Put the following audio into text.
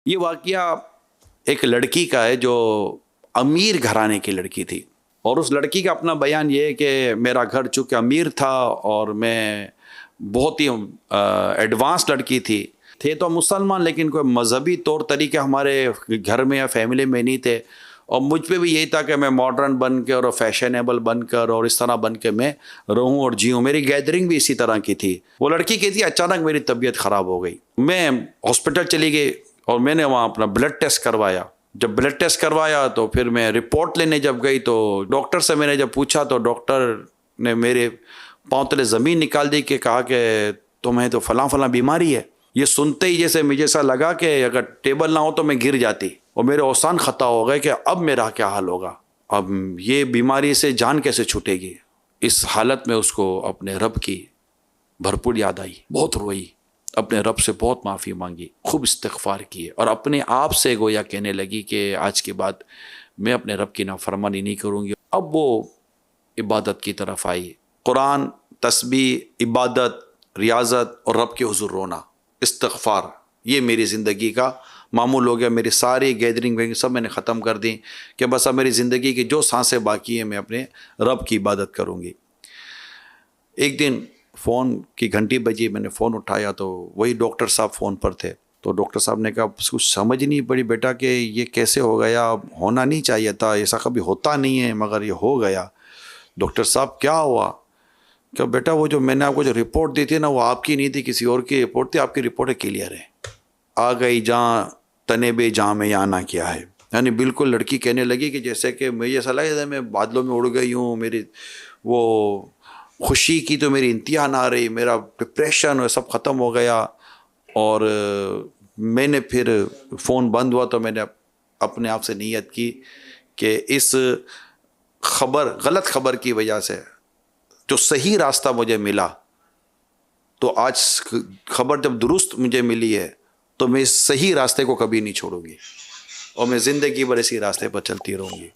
ये वाकया एक लड़की का है जो अमीर घराने की लड़की थी, और उस लड़की का अपना बयान ये है कि मेरा घर चूँकि अमीर था और मैं बहुत ही एडवांस लड़की थी। थे तो मुसलमान, लेकिन कोई मजहबी तौर तरीके हमारे घर में या फैमिली में नहीं थे, और मुझ पे भी यही था कि मैं मॉडर्न बन के और फैशनेबल बनकर और इस तरह बन के मैं रहूं और जीऊं। मेरी गैदरिंग भी इसी तरह की थी। वो लड़की कहती थी अचानक मेरी तबीयत ख़राब हो गई, मैं हॉस्पिटल चली गई और मैंने वहाँ अपना ब्लड टेस्ट करवाया। जब ब्लड टेस्ट करवाया तो फिर मैं रिपोर्ट लेने जब गई तो डॉक्टर से मैंने जब पूछा तो डॉक्टर ने मेरे पाँव तले ज़मीन निकाल दी कि कहा कि तुम्हें तो फलां फलां बीमारी है। ये सुनते ही जैसे मुझे ऐसा लगा कि अगर टेबल ना हो तो मैं गिर जाती, और मेरे औसान ख़ता हो गए कि अब मेरा क्या हाल होगा, अब ये बीमारी से जान कैसे छूटेगी। इस हालत में उसको अपने रब की भरपूर याद आई, बहुत रोई, अपने रब से बहुत माफ़ी मांगी, खूब इस्तिग़फ़ार किए और अपने आप से गोया कहने लगी कि आज के बाद मैं अपने रब की नाफरमानी नहीं करूँगी। अब वो इबादत की तरफ आई। कुरान, तस्बीह, इबादत, रियाज़त और रब के हुज़ूर रोना, इस्तिग़फ़ार, ये मेरी ज़िंदगी का मामूल हो गया। मेरी सारी गैदरिंग वैदरिंग सब मैंने ख़त्म कर दी कि बस अब मेरी ज़िंदगी की जो सांसें बाकी हैं मैं अपने रब की इबादत करूँगी। एक दिन फ़ोन की घंटी बजी, मैंने फ़ोन उठाया तो वही डॉक्टर साहब फ़ोन पर थे। तो डॉक्टर साहब ने कहा कुछ समझ नहीं पड़ी बेटा कि ये कैसे हो गया, होना नहीं चाहिए था, ऐसा कभी होता नहीं है मगर ये हो गया। डॉक्टर साहब क्या हुआ? क्या बेटा वो जो मैंने आपको जो रिपोर्ट दी थी ना, वो आपकी नहीं थी, किसी और की रिपोर्ट थी, आपकी रिपोर्टें क्लियर है। आ गई जहाँ तने बे जहाँ में आना क्या है। यानी बिल्कुल लड़की कहने लगी कि जैसे कि मुझे ऐसा लगा मैं बादलों में उड़ गई हूँ, मेरी वो खुशी की तो मेरी इंतहा ना रही, मेरा डिप्रेशन सब ख़त्म हो गया। और मैंने फिर फ़ोन बंद हुआ तो मैंने अपने आप से नीयत की कि इस गलत ख़बर की वजह से जो सही रास्ता मुझे मिला, तो आज खबर जब दुरुस्त मुझे मिली है तो मैं इस सही रास्ते को कभी नहीं छोड़ूंगी और मैं ज़िंदगी भर इसी रास्ते पर चलती रहूँगी।